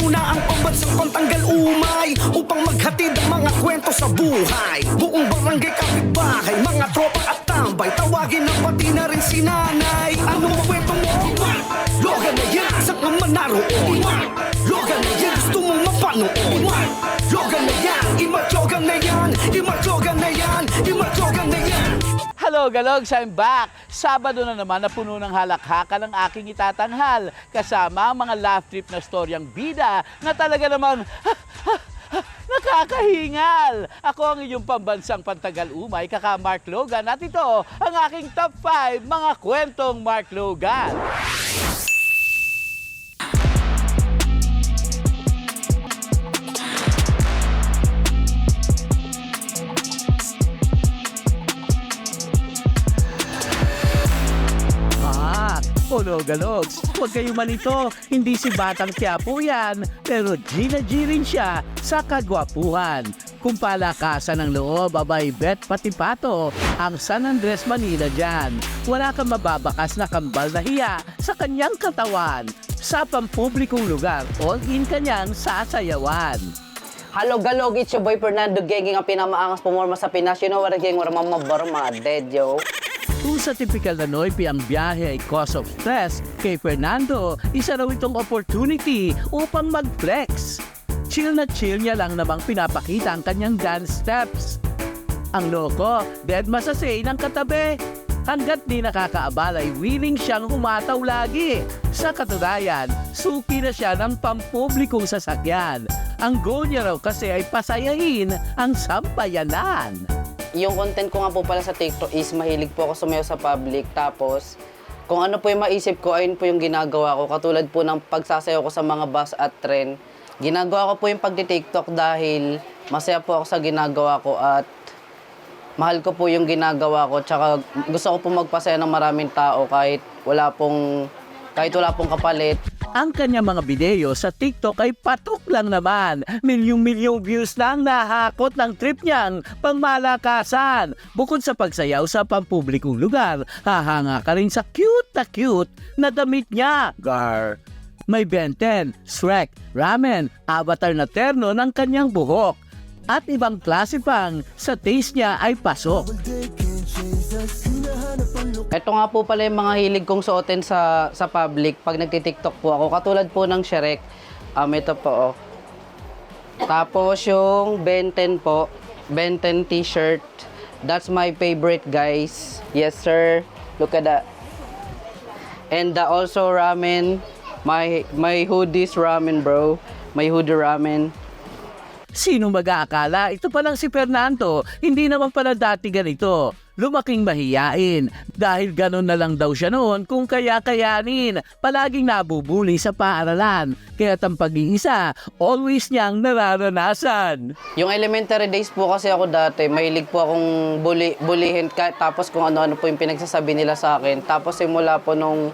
na ang pambansang pantanggal umay upang maghatid ang mga kwento sa buhay. Buong barangay, kapitbahay, mga tropa at tambay, tawagin na pati na rin si nanay. Anong kwento mo? Logan na yan, saan ka man naroon? Logan na yan, gusto mong mapanood? Logan na yan, imatyogan na yan, imatyogan na yan, imatyogan na yan. Hello, Galogs! I'm back! Sabado na naman na puno ng halakhakan ang aking itatanghal kasama ang mga laugh trip na storyang bida na talaga naman nakakahingal! Ako ang iyong pambansang pantagal umay, kaka Mark Logan, at ito ang aking top 5 mga kwentong Mark Logan. Galogs, huwag kayo manito, hindi si Batang Quiapo yan, pero Gina G rin siya sa kagwapuhan. Kung palakasan ng loob, abay bet pati pato, ang San Andres, Manila dyan. Wala kang mababakas na kambal na hiya sa kanyang katawan. Sa pampublikong lugar, all-in kanyang sasayawan. Hello, Galog, it's your boy Fernando Genging, ang pinamaangas pumorma sa Pinas. You know what again, wala mamabarma, dead, yo. Kung sa typical na Noypi ang biyahe ay cause of stress, kay Fernando, isa raw itong opportunity upang mag-flex. Chill na chill niya lang namang pinapakita ang kanyang dance steps. Ang loko, dead masasay ng katabi. Hanggat di nakakaabala ay willing siyang umataw lagi. Sa katunayan, suki na siya ng pampublikong sasakyan. Ang goal niya raw kasi ay pasayahin ang sampayanan. Yung content ko nga po pala sa TikTok is mahilig po ako sumayaw sa public. Tapos, kung ano po yung maisip ko, ayun po yung ginagawa ko. Katulad po ng pagsasayaw ko sa mga bus at tren. Ginagawa ko po yung pagti-TikTok dahil masaya po ako sa ginagawa ko at mahal ko po yung ginagawa ko. Tsaka gusto ko po magpasaya ng maraming tao kahit wala pong kapalit. Ang kanyang mga video sa TikTok ay patok lang naman. Milyong-milyong views lang nahakot ng trip niyang pangmalakasan. Bukod sa pagsayaw sa pampublikong lugar, hahanga ka rin sa cute na damit niya. Gar! May benten, Shrek, ramen, avatar na terno ng kanyang buhok. At ibang klase pang sa taste niya ay pasok. Ito nga po pala yung mga hilig kong suotin sa public pag nagti-TikTok po ako. Katulad po ng Shrek. Ito po, oh. Tapos yung Ben 10 po. Ben 10 t-shirt. That's my favorite, guys. Yes, sir. Look at that. And also ramen. My hoodies ramen, bro. My hoodie ramen. Sino mag-aakala? Ito palang si Fernando. Hindi naman pala dati ganito. Lumaking mahiyain dahil ganon na lang daw siya noon kung kaya-kayanin. Palaging nabubuli sa paaralan. Kaya ang pag-iisa, always niyang nararanasan. Yung elementary days po kasi ako dati, mahilig po akong bulihin. Tapos kung ano-ano po yung pinagsasabi nila sa akin. Tapos simula po nung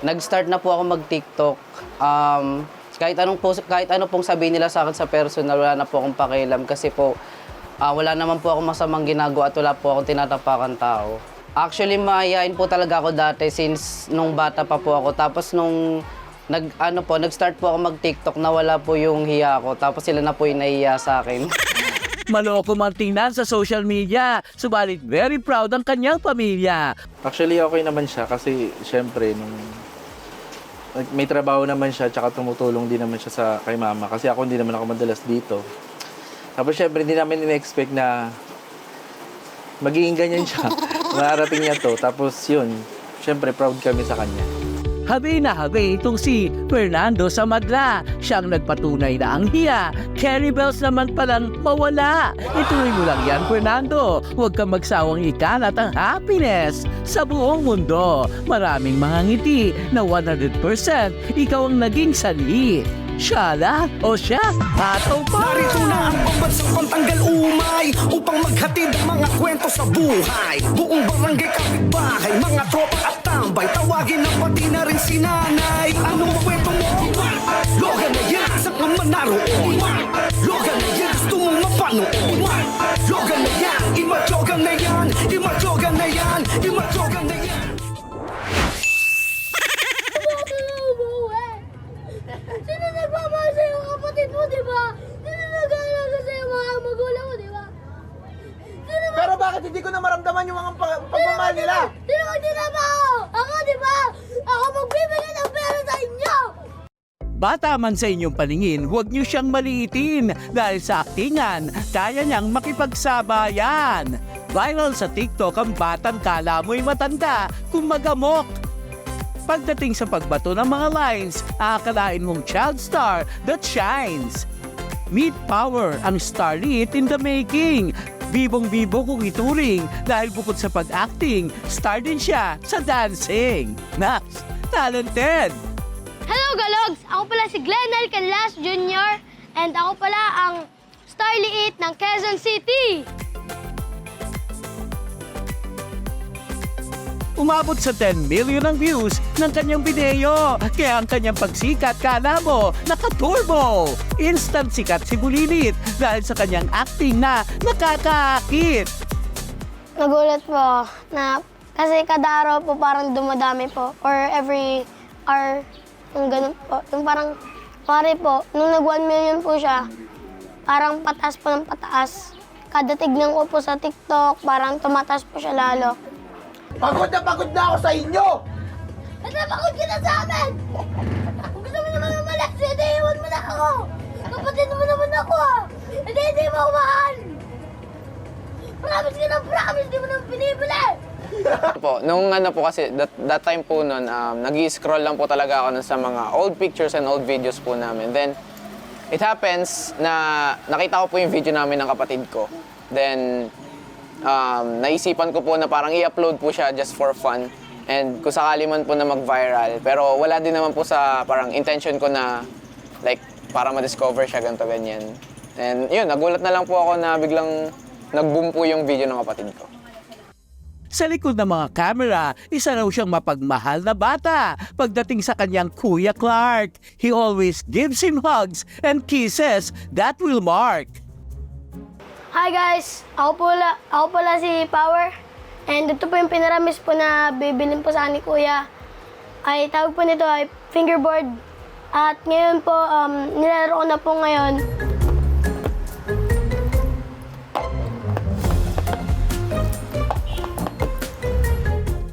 nag-start na po ako mag-TikTok, kahit ano pong sabihin nila sa akin sa personal, wala na po akong pakialam kasi po wala naman po ako masamang ginagawa at wala po akong tinatapakan tao. Actually, maayain po talaga ako dati since nung bata pa po ako. Tapos nung nag-start po ako mag-TikTok, nawala po yung hiya ko. Tapos sila na po yung nahiya sa akin. Maloko mang tingnan sa social media, subalit very proud ang kanyang pamilya. Actually, okay naman siya kasi syempre nung may trabaho naman siya tsaka tumutulong din naman siya kay mama kasi ako hindi naman ako madalas dito. Tapos syempre hindi namin in-expect na magiging ganyan siya. Mararating niya to. Tapos yun, syempre proud kami sa kanya. Habi na habi itong si Fernando sa madla. Siyang nagpatunay na ang hiya. Carry bells naman palang mawala. Ituloy mo lang yan, Fernando. Huwag kang magsawang ikalat ang happiness sa buong mundo. Maraming mga ngiti na 100% ikaw ang naging sanhi. Siya lang o siya, ataw pa! Narito na ang pambansang pantanggal umay upang maghatid ang mga kwento sa buhay. Buong barangay, kapitbahay, mga tropa at tambay, tawagin na pati na rin si nanay. Anong kwento mo? Logan na yan, saan ka man naroon? Logan na yan, gusto mong mapanood? Logan na yan, imatyogan na yan, imatyogan na yan, imatyogan na yan. Sino nagpapasayo di ba? Sino nag-aalaga sa'yo mga magulang mo, di ba? Sino Pero bakit hindi ko na maramdaman yung mga pagmamahal nila? Sino magtinabaho? Ako, di ba? Ako magbibigay ng pera sa inyo! Bata man sa inyong paningin, huwag niyo siyang maliitin dahil sa aktingan, kaya niyang makipagsabayan. Viral sa TikTok ang batang kala mo'y matanda kung magamok. Pagdating sa pagbato ng mga lines, aakalain mong child star that shines. Meet Power, ang starlet in the making. Bibong-bibo kung ituring dahil bukod sa pag-acting, star din siya sa dancing. Next, talented! Hello, Galogs! Ako pala si Glenn Canlas Jr. And ako pala ang starlet ng Quezon City! Umabot sa 10 million ang views ng kanyang video. Kaya ang kanyang pagsikat, kala mo, nakaturbo. Instant sikat si Bulilit dahil sa kanyang acting na nakakaakit. Nagulat po na kasi kada araw po parang dumadami po or every hour yung ganun po. Yung parang, pare po, nung nag 1 million po siya, parang pataas po ng pataas. Kada tignan ko po sa TikTok, parang tumataas po siya lalo. Pagod na ako sa inyo! Napakot ka na sa amin! Kung gusto mo naman umalis, hindi iwan mo na ako! Kapatid mo naman ako ah! Hindi mo ako mahal! Promise ka ng promise, di mo naman pinibili! Po, nung ano po kasi, that time po nun, nag-i-scroll lang po talaga ako nun sa mga old pictures and old videos po namin. Then, it happens na nakita ko po yung video namin ng kapatid ko. Then, naisipan ko po na parang i-upload po siya just for fun. And kung sakali man po na mag-viral. Pero wala din naman po sa parang intention ko na like para ma-discover siya, ganito, ganyan. And yun, nagulat na lang po ako na biglang nag-boom po yung video ng kapatid ko. Sa likod ng mga camera, isa raw siyang mapagmahal na bata. Pagdating sa kanyang Kuya Clark, he always gives him hugs and kisses that will mark. Hi guys! Ako pala si Power. And ito po yung pinaramis po na bibilin po sa ni Kuya. Ay tawag po nito ay fingerboard. At ngayon po, nilalaro ko na po ngayon.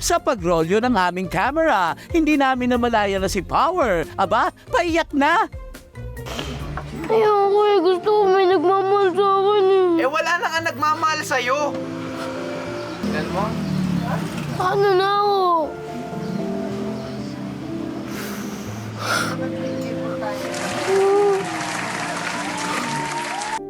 Sa pagrolyo ng aming camera, hindi namin namalaya na si Power. Aba, paiyak na! Ayoko eh, gusto ko may nagmamahal sa akin eh. Eh wala na nga nagmamahal sa'yo. Tignan mo. Ano na ako?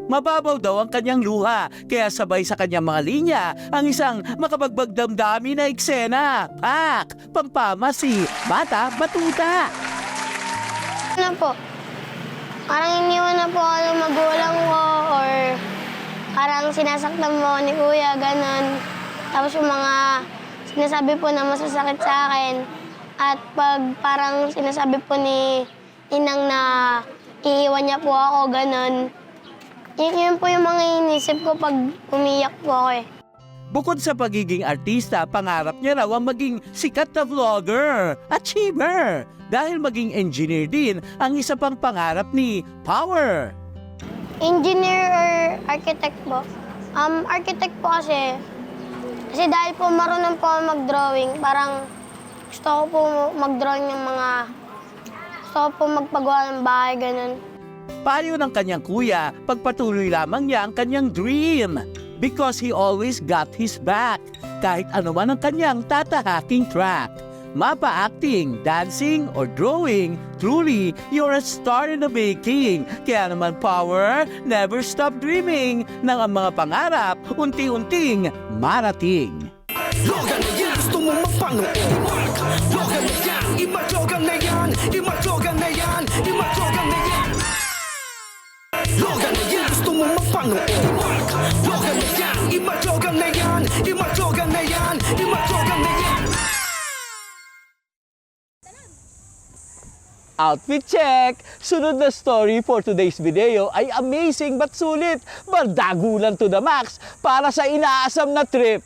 Mababaw daw ang kanyang luha, kaya sabay sa kanyang mga linya ang isang makabagbagdamdami na eksena. Pak! Pampamasi, bata, batuta! Ano po? Parang iniwan na po ako ng magulang ko or parang sinasaktan mo ako ni Kuya, ganon. Tapos yung mga sinasabi po na masasakit sa akin at pag parang sinasabi po ni Inang na iiwan niya po ako, ganon. Yun po yung mga inisip ko pag umiyak po ako eh. Bukod sa pagiging artista, pangarap niya raw ang maging sikat na vlogger, achiever. Dahil maging engineer din ang isa pang pangarap ni Power. Engineer or architect po? Architect po kasi dahil po marunong po ako mag-drawing, parang gusto ko po mag-drawing ng mga, gusto ko po magpagawa ng bahay, ganun. Payo ng kanyang kuya, pagpatuloy lamang niya ang kanyang dream. Because he always got his back, kahit ano man ang kanyang tatahaking track. Mapa-acting, dancing, or drawing, truly, you're a star in the making. Kaya naman, Power, never stop dreaming ng ang mga pangarap unti-unting marating. Logan na yan, gusto mo mapanood. Logan na yan, imatlogan na yan, imatlogan na yan, imatlogan na yan. Logan na yan, gusto mo mapanood. Logan na yan, imatlogan na yan, imatlogan na yan, imatlogan na yan. Outfit check! Sunod na story for today's video ay amazing but sulit, bardagulan to the max para sa inaasam na trip.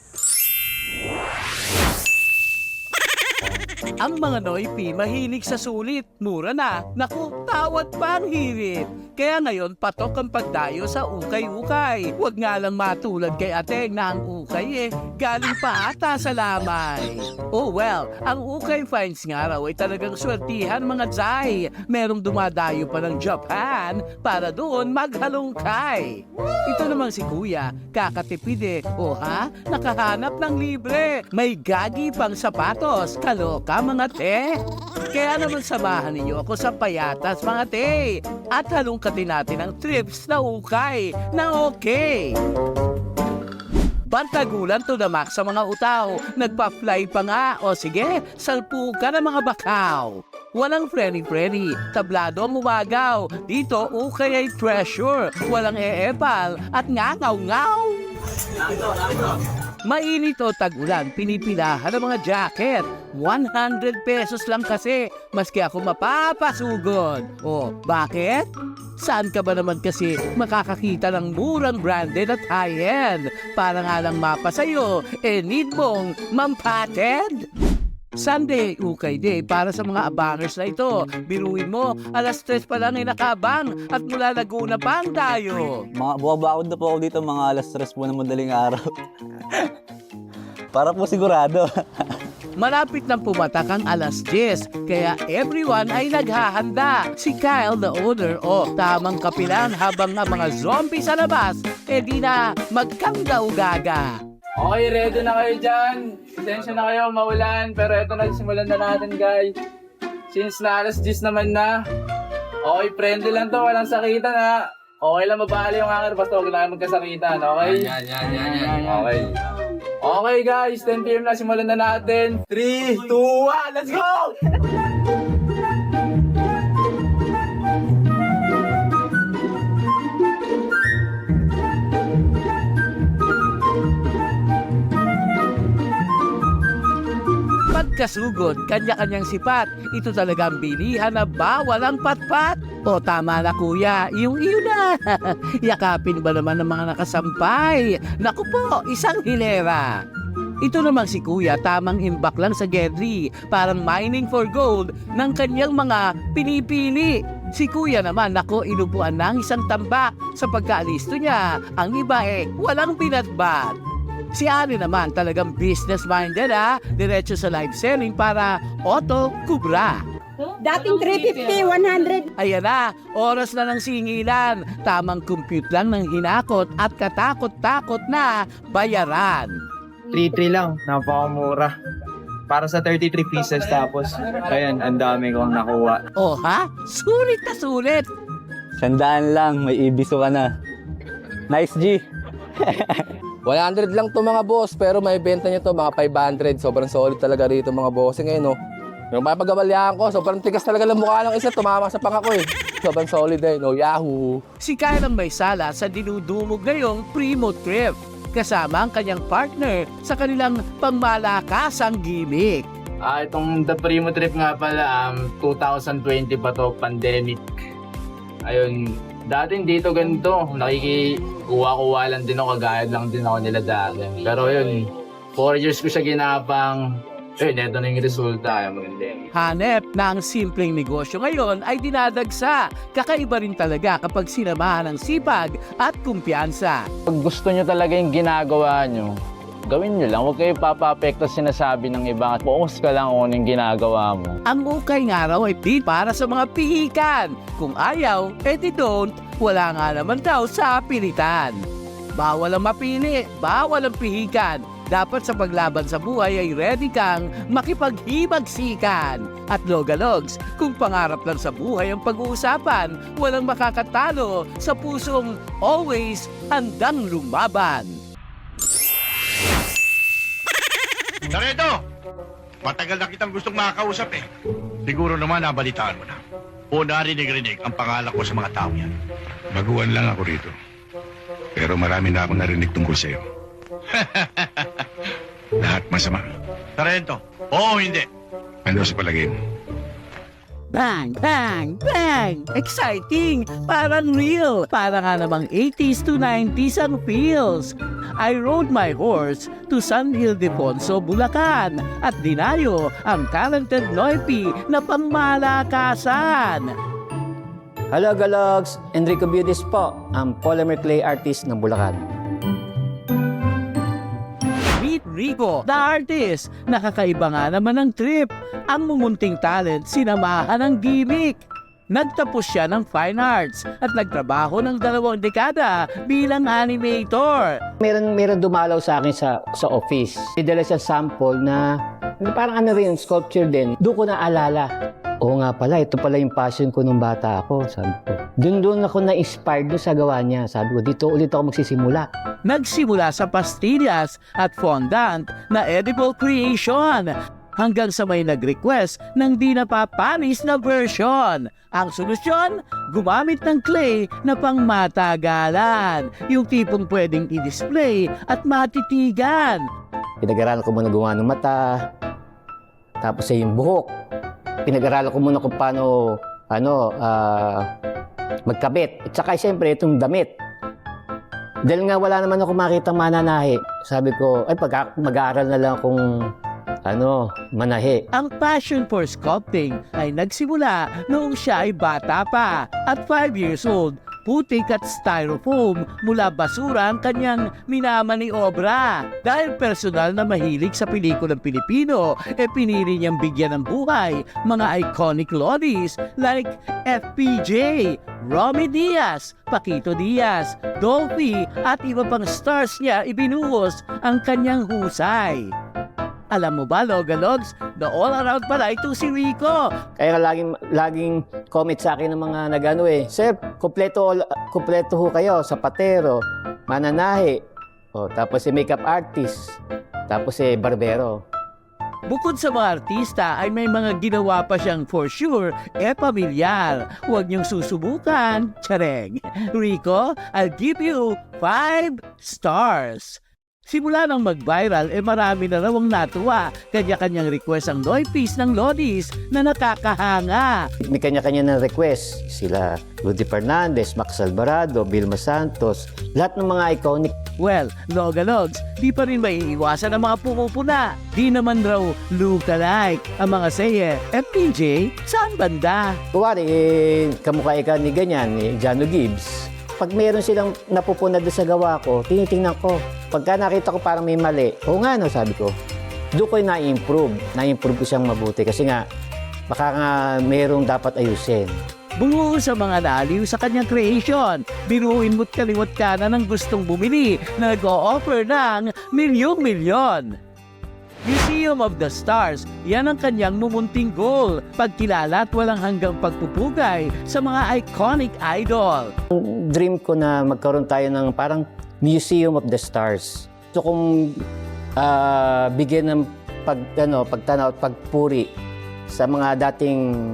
Ang mga Noipi mahilig sa sulit. Mura na. Naku, tawad pa ang hirit. Kaya ngayon, patok ang pagdayo sa ukay-ukay. Huwag nga lang matulad kay Ateng na ang ukay galing pa ata sa lamay. Oh well, ang ukay finds nga raw ay talagang swertihan mga Zay. Merong dumadayo pa ng Japan para doon maghalongkay. Ito namang si Kuya, kakatipid O ha? Nakahanap ng libre. May gagi pang sapatos. Kaloka mga te. Kaya naman samahan ninyo ako sa payatas mga te. At halongkatin natin ang trips na ukay na okay. Bantagulan to the max sa mga utaw. Nagpa-fly pa nga. O sige, salpukan ang mga bakaw. Walang frenny-frenny, tablado ang umagaw. Dito, ukay ay treasure. Walang eepal at ngangaw-ngaw. Mainit o tag-ulan, pinipilahan ang mga jacket. 100 pesos lang kasi, maski ako mapapasugod. O, bakit? Saan ka ba naman kasi makakakita ng murang branded at high-end? Para nga lang mapa sa'yo, need mong mampated? Sunday, ukay day para sa mga abangers na ito. Biruin mo, alas 3 pa lang ay nakabang at mula Laguna pa ang dayo. Buwabakod na po ako dito mga alas 3 po ng madaling araw. Para po sigurado. Malapit nang pumatak ang alas 10, kaya everyone ay naghahanda. Si Kyle, the owner, tamang kapilan habang ang mga zombie sa labas, di na magkanggaw-gaga. Okay, ready na kayo dyan. Pasensya na kayo, maulan. Pero eto na, simulan na natin guys. Since na alas 10 naman na. Okay, friendly lang to, walang sakitan ha. Okay lang mabali yung hanger, basta huwag na magkasakitan, okay? Yan. Okay. Okay guys, 10 PM na, simulan na natin. 3, 2, 1, let's go! Pagkasugod, kanya-kanyang sipat. Ito talagang bilihan na bawal ang patpat. O tama na kuya, yung iyo na. Yakapin ba naman ng mga nakasampay? Naku po, isang hilera. Ito namang si kuya, tamang imbak lang sa Gedri. Parang mining for gold ng kanyang mga pinipili. Si kuya naman, nako, inupuan ng isang tambak sa pagkaalisto niya. Ang iba walang binatbat. Si Ari naman talagang business-minded diretso sa live selling para auto-kubra. Dating 350, 100. Ayan na, oras na ng singilan. Tamang compute lang ng hinakot at katakot-takot na bayaran. 3-3 lang, napakamura. Para sa 33 pieces tapos, ayan, ang dami kong nakuha. O ha? Sulit na sulit. 100 lang, may ibiso ka na. Nice G. 100 lang to mga boss, pero may benta nyo to mga 500. Sobrang solid talaga rito mga boss. Ngayon, no? Yung mapagabalihan ko, sobrang tigas talaga ng mukha ng isa. Tumama sa pangako Sobrang solid no? Yahoo! Si Kyle ang may sala sa dinudumog ngayong Primo Trip. Kasama ang kanyang partner sa kanilang pangmalakasang gimmick. Itong The Primo Trip nga pala, 2020 pa to, pandemic. Ayun, dating dito ganito, nakikikuha-kuha lang din ako, kagayad lang din ako nila dati. Pero yun, 4 years ko siya ginapang, eto na yung resulta. Hanep na ang simpleng negosyo ngayon ay dinadagsa. Kakaiba rin talaga kapag sinamahan ng sipag at kumpiyansa. Pag gusto nyo talaga yung ginagawa nyo, gawin nyo lang. Huwag kayo papapekto sinasabi ng iba. Focus ka lang kung yung ginagawa mo. Ang ukay nga raw ay di para sa mga pihikan. Kung ayaw, di don't. Wala nga naman daw sa pilitan. Bawal ang mapili, bawal ang pihikan. Dapat sa paglaban sa buhay ay ready kang makipaghibagsikan. At logalogs, kung pangarap lang sa buhay ang pag-uusapan, walang makakatalo sa pusong always handang lumaban. Laredo! Matagal na kitang gustong makakausap Siguro naman nabalitaan mo na. O narinig-rinig ang pangalan ko sa mga tao yan. Baguhan lang ako rito. Pero marami na akong narinig tungkol sa'yo. Lahat masama. Sarento, oo o hindi? Ano sa palagay mo? Bang, bang, bang! Exciting! Parang real! Para nga namang 80s to 90s ang feels. I rode my horse to San Ildefonso, Bulacan at dinayo ang talented Noipi na pangmalakasan. Hello, Galogs! Enrico Beauties po, ang polymer clay artist ng Bulacan. Meet Rico, the artist. Nakakaiba nga naman ang trip. Ang mumunting talent, sinamahan ng gimmick. Nagtapos siya ng fine arts at nagtrabaho ng 2 dekada bilang animator. Meron dumalaw sa akin sa office. Idala siya sample na parang ano rin, sculpture din. Doon ko naalala. Oo nga pala, ito pala yung passion ko nung bata ako, sabi ko. Doon ako na-inspired doon sa gawa niya. Sabi ko, dito ulit ako magsisimula. Nagsimula sa pastillas at fondant na edible creation hanggang sa may nag-request ng di napapanis na version. Ang solusyon, gumamit ng clay na pangmatagalan, yung tipong pwedeng i-display at matitigan. Pinag-aralan ko muna gumawa ng mata, tapos yung buhok. Pinag-aralan ko muna kung paano magkabit. At saka siyempre itong damit. Dahil nga wala naman ako makitang mananahi, sabi ko, ay mag-aaral na lang akong manahi. Ang passion for sculpting ay nagsimula noong siya ay bata pa. At 5 years old, putik at styrofoam mula basura ang kanyang minamaniobra. Dahil personal na mahilig sa pelikulang Pilipino, pinili niyang bigyan ng buhay mga iconic lodis like FPJ, Romy Diaz, Paquito Diaz, Dolphy at iba pang stars niya ibinuhos ang kanyang husay. Alam mo ba, Logalogs, the all-around pala ito si Rico. Kaya nga laging comment sa akin ng mga nagano Sir, kompleto ho kayo, sapatero, mananahi, tapos makeup artist, tapos barbero. Bukod sa mga artista ay may mga ginawa pa siyang for sure, pamilyar. Huwag niyong susubukan, tsareng. Rico, I'll give you 5 stars. Simula nang mag-viral, marami na raw ang natuwa. Kanya-kanyang request ang Noipis ng Lodis na nakakahanga. May kanya-kanya ng request. Sila Rudy Fernandez, Max Alvarado, Vilma Santos, lahat ng mga iconic. Well, Logalogs, di pa rin maiiwasan ang mga pumupuna. Di naman raw lookalike ang mga saye. FPJ, saan banda? Kuwari, kamukha ikaw ni ganyan, ni Jano Gibbs. Pag mayroon silang napupuna doon sa gawa ko, tinitingnan ko. Pagka nakita ko parang may mali, nga sabi ko, doon ko na-improve. Na-improve ko siyang mabuti kasi nga, baka nga mayroong dapat ayusin. Bungo sa mga naaliw sa kanyang creation. Biruin mo't kaliwat ka na ng gustong bumili na nag-o-offer ng milyon-milyon. Museum of the Stars, yan ang kanyang mumunting goal. Pagkilala at walang hanggang pagpupugay sa mga iconic idol. Dream ko na magkaroon tayo ng parang Museum of the Stars. So kung bigyan ng pagtanaw at pagpuri sa mga dating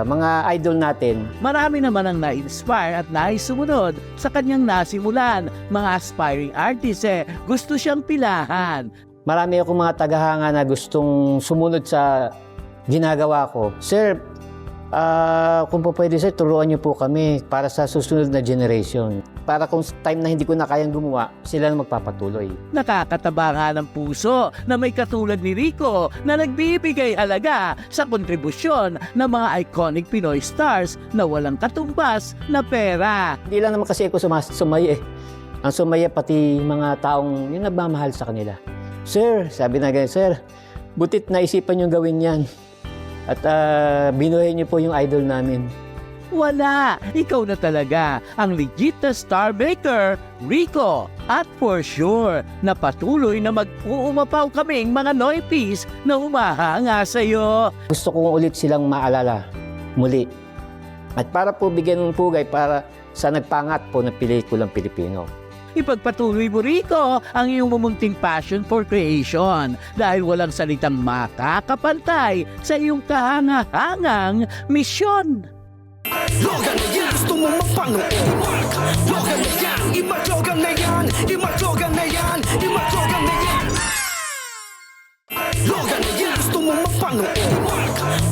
mga idol natin. Marami naman ang na-inspire at naisumunod sa kanyang nasimulan. Mga aspiring artists gusto siyang pilahan. Marami akong mga tagahanga na gustong sumunod sa ginagawa ko. Sir, kung po pwede sir, turuan niyo po kami para sa susunod na generation. Para kung time na hindi ko na kayang gumawa, sila na magpapatuloy. Nakakataba nga ng puso na may katulad ni Rico na nagbibigay halaga sa kontribusyon ng mga iconic Pinoy stars na walang katumbas na pera. Hindi lang naman kasi ako sumaya Ang sumaya pati mga taong yung nagmamahal sa kanila. Sir, sabi na ganyan, sir, butit na isipan yung gawin yan. At binuhay niyo po yung idol namin. Wala! Ikaw na talaga ang legit na star maker, Rico. At for sure, na patuloy na mag-uumapaw kaming mga Noipis na humahanga sa'yo. Gusto kong ulit silang maalala muli. At para po bigyan ng pugay para sa nagpangat po ng pelikulang Pilipino. Ipagpatuloy mo, Rico, ang iyong mumunting passion for creation dahil walang salitang makakapantay sa iyong kahangahangang misyon. Logan na yan, gusto mo mapanood. Logan na yan, imatlogan na yan, imatlogan na yan, imatlogan na yan. Logan na yan, gusto mo magpanood.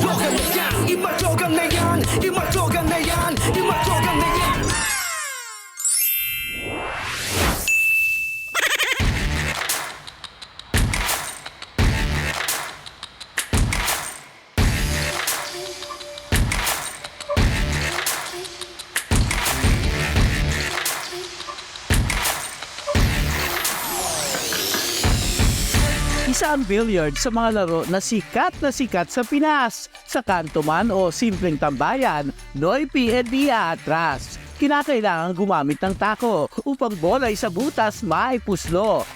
Jogan na yan, imajogan na yan, imajogan na yan, imajogan na yan. Isa ang billiard sa mga laro na sikat sa Pinas. Sa kanto man o simpleng tambayan, Noy P. and Dia atras. Kinakailangan gumamit ng tako upang bola sa butas maipuslo.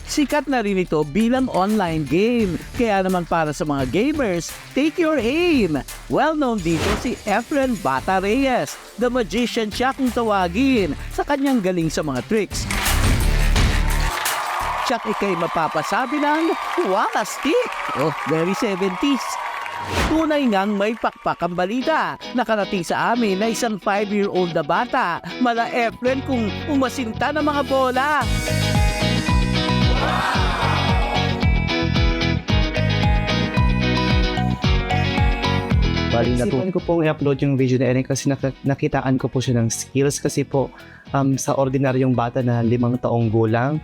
Sikat na rin ito bilang online game. Kaya naman para sa mga gamers, take your aim. Well-known dito si Efren Bata Reyes. The magician siya kung tawagin sa kanyang galing sa mga tricks. Siya ikay mapapasabi ng wala stick. Oh, very 70s. Tunay ngang may pakpak ang balita. Nakarating sa amin na isang 5-year-old na bata, mala Efren kung umasinta ng mga bola. Bali, natutunan ko pong i-upload yung video na Eren kasi nakitaan ko po siya ng skills kasi po sa ordinaryong bata na 5 taong gulang,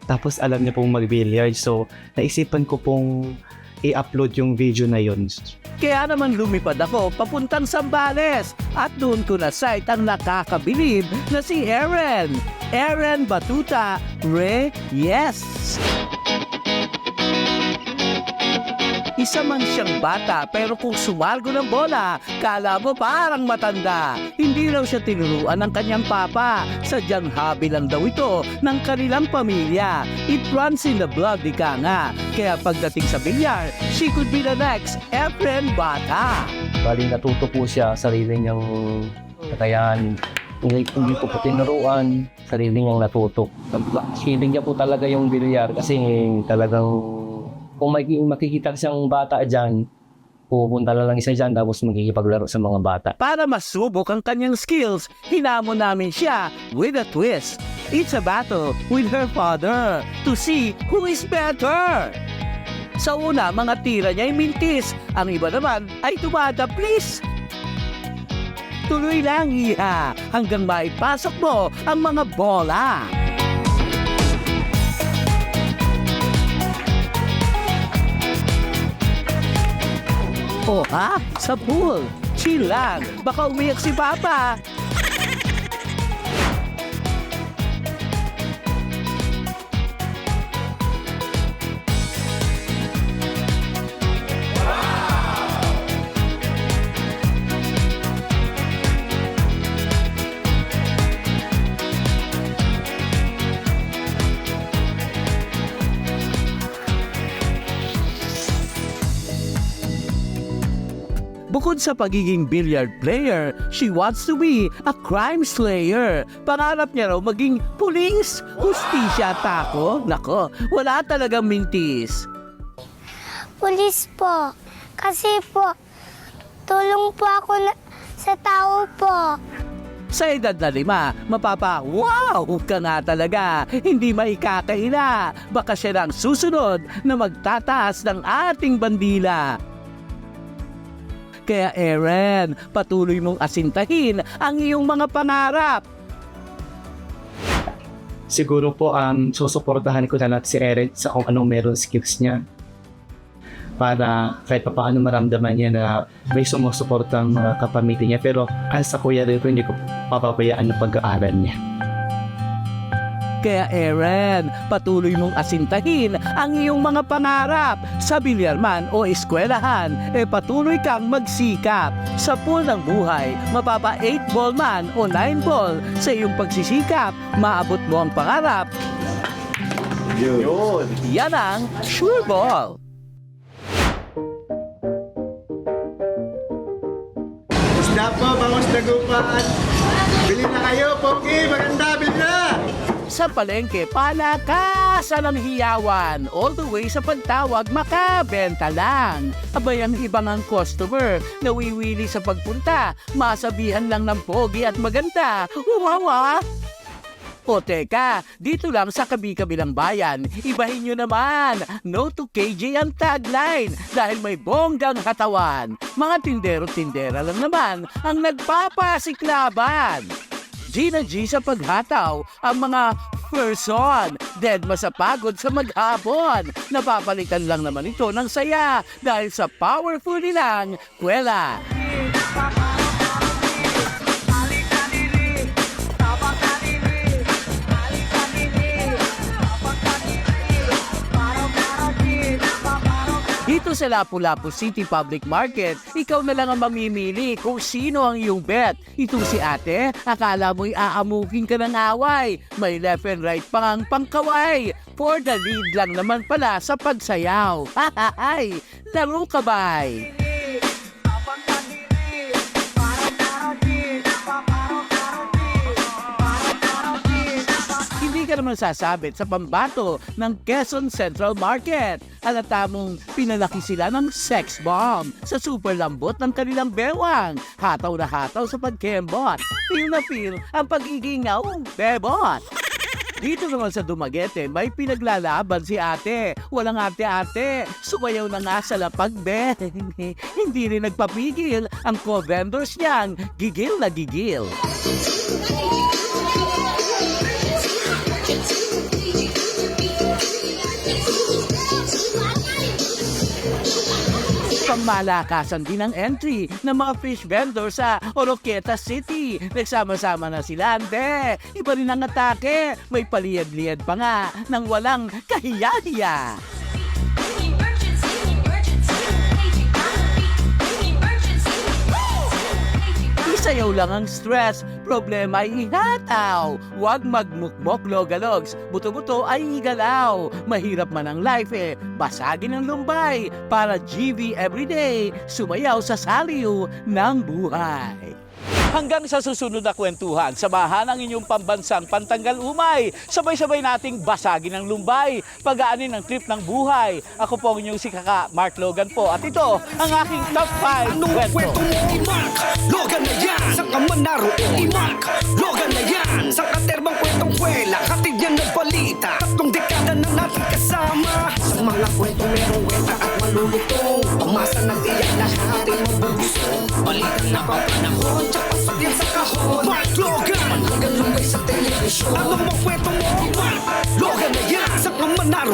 tapos alam niya pong mag-billiard. So, naisipan ko pong i-upload yung video na yun. Kaya naman lumipad ako papuntang Zambales at doon ko na sight ang nakakabilib na si Eren. Eren Batuta Reyes. Isa man siyang bata pero kung sumargo ng bola, kala mo parang matanda. Hindi raw siya tinuruan ng kanyang papa. Sadyang hobby lang daw ito ng kanilang pamilya. It runs in the blood, ika nga. Kaya pagdating sa bilyar, she could be the next Efren Bata. Bali, natuto po siya sarili niyang kakayahan. Hindi po po tinuruan, sarili niyang natuto. Feeling niya po talaga yung bilyar kasi talagang kung makikita siyang bata dyan, pupunta lang isa dyan tapos magkikipaglaro sa mga bata. Para masubok ang kanyang skills, hinamon namin siya with a twist. It's a battle with her father to see who is better. Sa una, mga tira niya ay mintis. Ang iba naman ay tumada, please. Tuloy lang, iha, hanggang maipasok mo ang mga bola. Oh ha? Sa pool. Chill lang. Baka umiyak si Papa. Bukod sa pagiging billiard player, she wants to be a crime slayer. Pangarap niya raw maging pulis. Hustisya tako? Nako, wala talagang mintis. Pulis po. Kasi po, tulong po ako sa tao po. Sa edad na 5, wow ka nga talaga. Hindi maikakaila. Baka siya lang susunod na magtataas ng ating bandila. Kaya Eren, patuloy mong asintahin ang iyong mga pangarap. Siguro po, susuportahan ko na si Eren sa kung anong meron skills niya. Para kahit pa paano maramdaman niya na may sumusuportang kapamilya niya. Pero sa kuya rin ko, hindi ko papabayaan ang pag-aaral niya. Kaya Eren, patuloy mong asintahin ang iyong mga pangarap. Sa bilyar man o eskwelahan, patuloy kang magsikap. Sa pool ng buhay, mapapa 8-ball man o 9-ball. Sa iyong pagsisikap, maabot mo ang pangarap. Yun. Yan ang sure ball. Isda po, bangus dagupan. Bili na kayo, Pogi. Maganda, bili na. Sa palengke, palakasan ang hiyawan. All the way sa pagtawag, makabenta lang. Abay ang ibang ang customer, nawiwili sa pagpunta. Masabihan lang ng pogi at maganda. Uwawa! O teka, dito lang sa kabi-kabilang bayan, ibahin nyo naman. No to KJ ang tagline dahil may bonggang katawan. Mga tindero-tindera lang naman ang nagpapasiklaban. Gina G sa paghataw, ang mga person, dead masapagod sa maghapon. Napapalitan lang naman ito ng saya dahil sa powerful nilang kwela. Dito sa Lapu-Lapu City Public Market, ikaw na lang ang mamimili kung sino ang iyong bet. Itong si ate, akala mo'y aamukin ka ng away. May left and right pang pangkaway. For the lead lang naman pala sa pagsayaw. Hahahay! Laro kabay! Hindi ka naman sasabit sa pambato ng Quezon Central Market. Alata mong pinalaki sila ng sex bomb sa super lambot ng kanilang bewang. Hataw na hataw sa pagkembot. Feel na feel ang pagiging bebot. Dito naman sa Dumaguete, may pinaglalaban si ate. Walang ate-ate. Sumayaw na nga sa lapag, be. Hindi rin nagpapigil ang co-vendors niyang gigil na gigil. Pangmalakasan din ang entry ng mga fish vendors sa Oroquieta City. Nagsama-sama na sila, ante. Iba rin ang atake. May paliyad-liyad pa nga nang walang kahiya-hiya. Isayaw lang ang stress, problema ay ihataw. Huwag magmukmok logalogs, buto-buto ay igalaw. Mahirap man ang life basagin ang lumbay. Para GV Everyday, sumayaw sa saliw ng buhay. Hanggang sa susunod na kwentuhan, samahan ang inyong pambansang pantanggal umay. Sabay-sabay nating basagin ang lumbay, pagaanin ang trip ng buhay. Ako po ang inyong si Kaka Mark Logan po. At ito ang aking top 5 Anong kwento mo, Mark? Logan na yan, sa kaman Mark? Logan na yan, sa katerbang kwentong kwela, hatid yan ng balita. Tatlong dekada na natin kasama. Sa mga kwento merong weta at malulutong. Pamasa ng tiyak na ating mabubusong. Balikan na papanahon, tsaka yan sa kahon. Mark Logan, hanggang lumbay sa telebisyon. Anong makwento mo, Mark? Logan na yan, sa kaman Mark?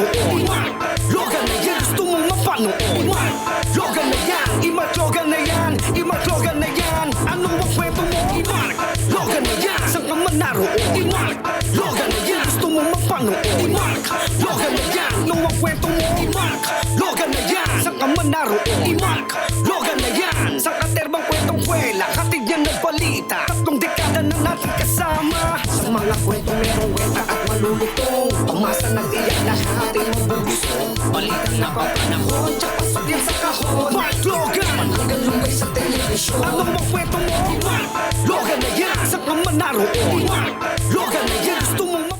Logan na yan, gusto mong mapanood, Mark? Logan na yan, i-Mark Logan na yan, i-Mark Logan na yan. Anong makwento mo, Mark? Logan na yan, sa kaman Mark? Logan na yan, gusto mong mapanood, Mark? Logan na yan, anong makwento mo, Mark? Logan na yan, sa kaman Mark? Logan na yan, sa katerbang kwentong kwela, hatid yan ng balita. Tatlong dekada na natin kasama. Sa mga kwento merong weta at malulutong. Pamasa ng tiyak na ating mabubusong. Balikan na papanahon, tsaka yan sa kahon. Mark Logan, hanggang lumbay sa telebisyon. Anong makwento mo, Mark? Logan na yan, sa kaman Mark?